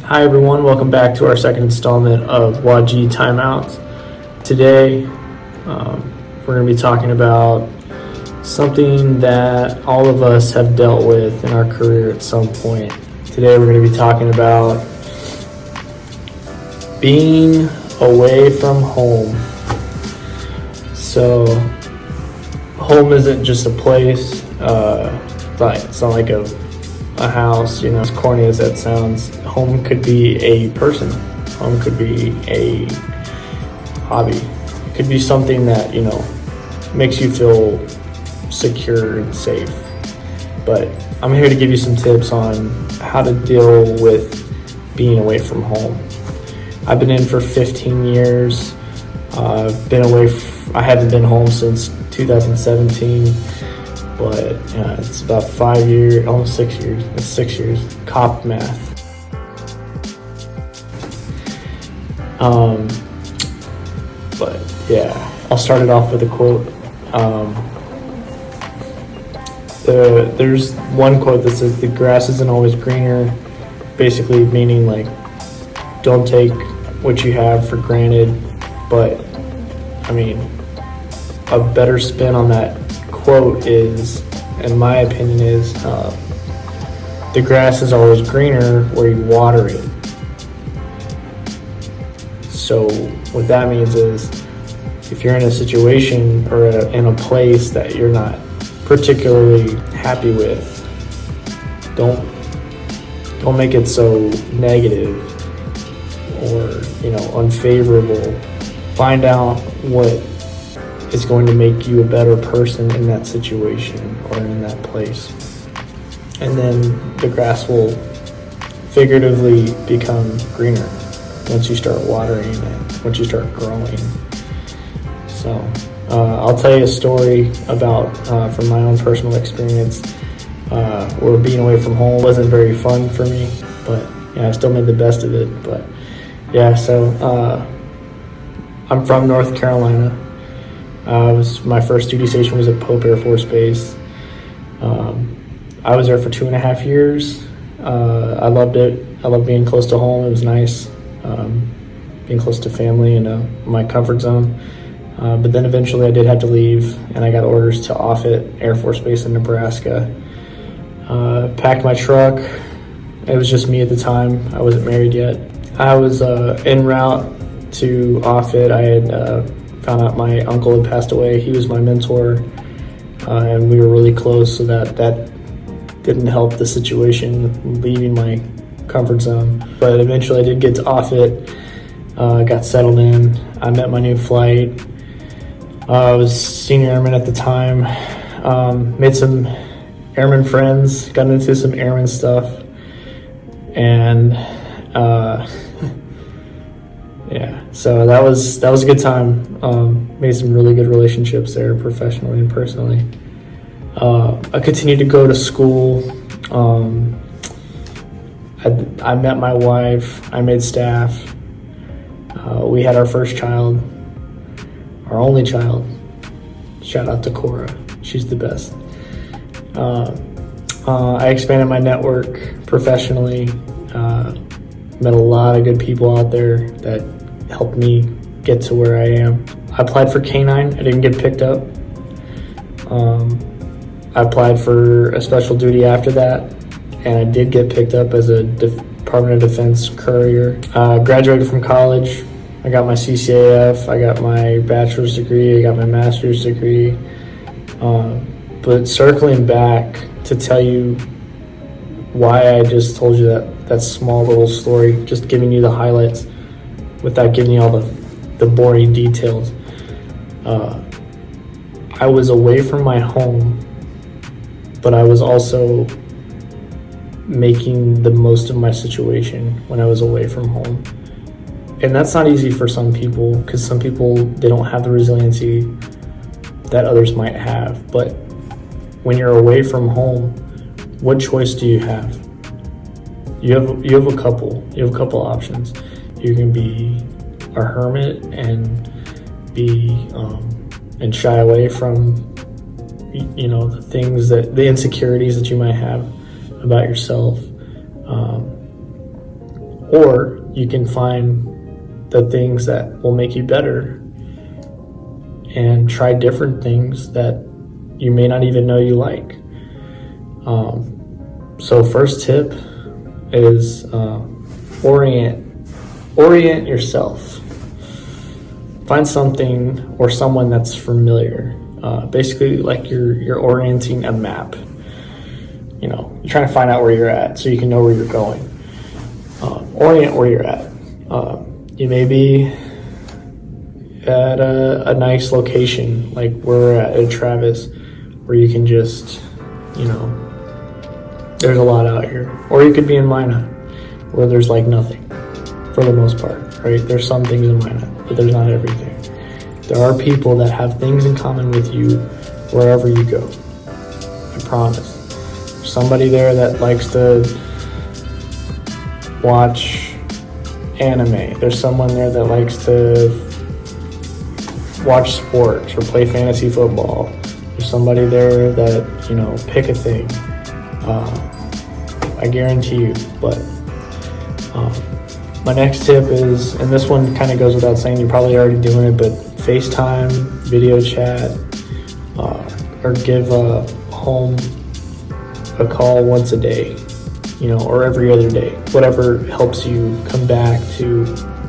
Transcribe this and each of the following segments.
Hi everyone, welcome back to our second installment of Wadg Timeout. Today, we're going to be talking about something that all of us have dealt with in our career at some point. Today we're going to be talking about being away from home. So, home isn't just a place, it's not like a house, as corny as that sounds. Home could be a person. Home could be a hobby. It could be something that, makes you feel secure and safe. But I'm here to give you some tips on how to deal with being away from home. I've been in for 15 years. I haven't been home since 2017. But it's about 5 years, almost 6 years. It's 6 years. Cop math. But yeah, I'll start it off with a quote. There's one quote that says, "The grass isn't always greener," basically meaning like, don't take what you have for granted. But I mean, a better spin on that quote is, in my opinion, is the grass is always greener where you water it. So what that means is, if you're in a situation or in a place that you're not particularly happy with, don't make it so negative or unfavorable. Find out what is going to make you a better person in that situation or in that place. And then the grass will figuratively become greener once you start watering it, once you start growing. So I'll tell you a story about from my own personal experience where being away from home wasn't very fun for me, but I still made the best of it. But so I'm from North Carolina. My first duty station was at Pope Air Force Base. I was there for 2.5 years. I loved it. I loved being close to home. It was nice, being close to family and my comfort zone. But then eventually I did have to leave, and I got orders to Offutt Air Force Base in Nebraska. Packed my truck. It was just me at the time. I wasn't married yet. I was en route to Offutt. I had found out my uncle had passed away. He was my mentor, and we were really close, so that didn't help the situation with leaving my comfort zone. But eventually I did get to Offutt, got settled in. I met my new flight. I was senior airman at the time. Made some airman friends, got into some airman stuff, and so that was a good time. Made some really good relationships there, professionally and personally. I continued to go to school. I met my wife. I made staff. We had our first child, our only child. Shout out to Cora. She's the best. I expanded my network professionally. Met a lot of good people out there that helped me get to where I am. I applied for K-9. I didn't get picked up. I applied for a special duty after that, and I did get picked up as a Department of Defense courier. Graduated from college. I got my CCAF. I got my bachelor's degree. I got my master's degree. But circling back to tell you why I just told you that small little story, just giving you the highlights without giving you all the boring details. I was away from my home, but I was also making the most of my situation when I was away from home. And that's not easy for some people, because some people, they don't have the resiliency that others might have. But when you're away from home, what choice do you have? You have a couple options. You can be a hermit and and shy away from the things the insecurities that you might have about yourself, Or you can find the things that will make you better and try different things that you may not even know you like. So first tip is orient yourself. Find something or someone that's familiar. Basically, like you're orienting a map. You know, you're trying to find out where you're at so you can know where you're going. Orient where you're at. You may be at a nice location, like we're at Travis, where you can just, you know, there's a lot out here. Or you could be in Minot, where there's like nothing, for the most part, right? There's some things in Minot, but there's not everything. There are people that have things in common with you wherever you go. I promise. There's somebody there that likes to watch anime. There's someone there that likes to watch sports or play fantasy football. There's somebody there that, you know, pick a thing. I guarantee you. But my next tip is, and this one kind of goes without saying, you're probably already doing it, but FaceTime, video chat, or give home a call once a day, you know, or every other day, whatever helps you come back to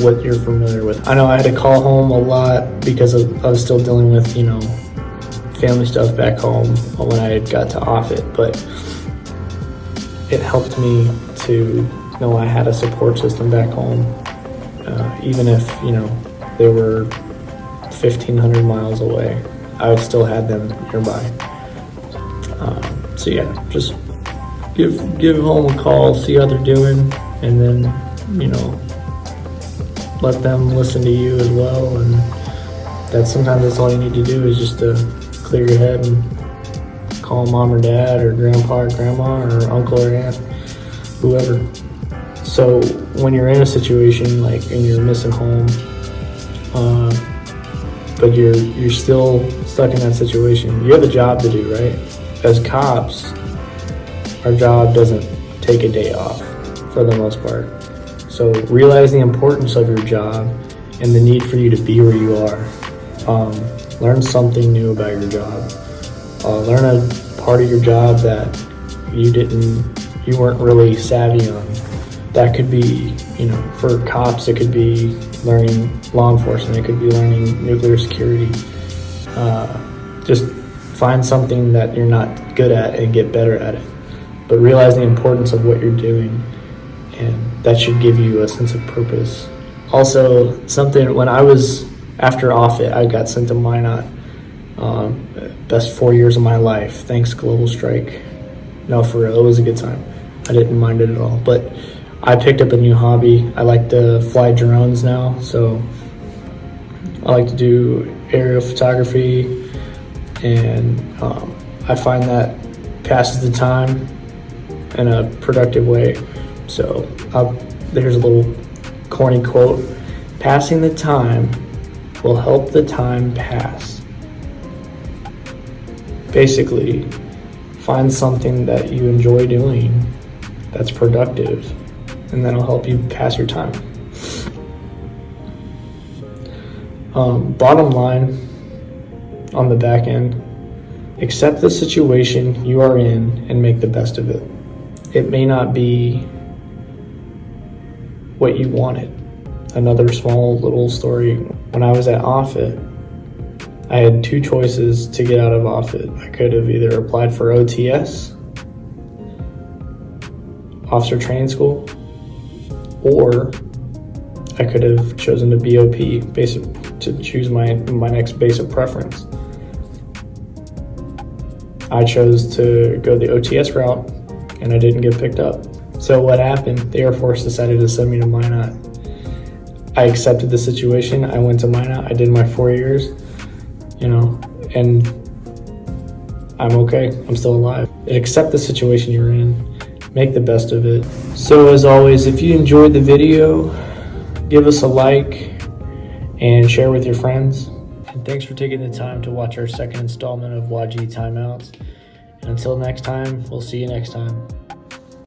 what you're familiar with. I know I had to call home a lot because I was still dealing with, you know, family stuff back home when I got to Offutt, but it helped me to know I had a support system back home, even if, you know, they were 1,500 miles away. I still had them nearby. So yeah, just give home a call, see how they're doing, and then, you know, let them listen to you as well. And sometimes that's all you need to do, is just to clear your head and call mom or dad or grandpa or grandma or uncle or aunt, whoever. So when you're in a situation like, and you're missing home, but you're still stuck in that situation, you have a job to do, right? As cops, our job doesn't take a day off for the most part. So realize the importance of your job and the need for you to be where you are. Learn something new about your job. Learn a part of your job that you weren't really savvy on. That could be, you know, for cops, it could be learning law enforcement, it could be learning nuclear security. Just find something that you're not good at and get better at it. But realize the importance of what you're doing, and that should give you a sense of purpose. Also, something, when I was after Offutt, I got sent to Minot. Best 4 years of my life, thanks Global Strike. No, for real, it was a good time. I didn't mind it at all. But I picked up a new hobby. I like to fly drones now, so I like to do aerial photography, and I find that passes the time in a productive way. So there's a little corny quote: passing the time will help the time pass. Basically, find something that you enjoy doing that's productive, and that'll help you pass your time. Bottom line, on the back end, accept the situation you are in and make the best of it. It may not be what you wanted. Another small little story: when I was at Offutt, I had two choices to get out of Offutt. I could have either applied for OTS, Officer Training School, or I could have chosen to BOP, to choose my next base of preference. I chose to go the OTS route, and I didn't get picked up. So what happened? The Air Force decided to send me to Minot. I accepted the situation. I went to Minot. I did my 4 years, you know, and I'm okay. I'm still alive. Accept the situation you're in. Make the best of it. So as always, if you enjoyed the video, give us a like and share with your friends. And thanks for taking the time to watch our second installment of Wadg Timeouts. And until next time, we'll see you next time.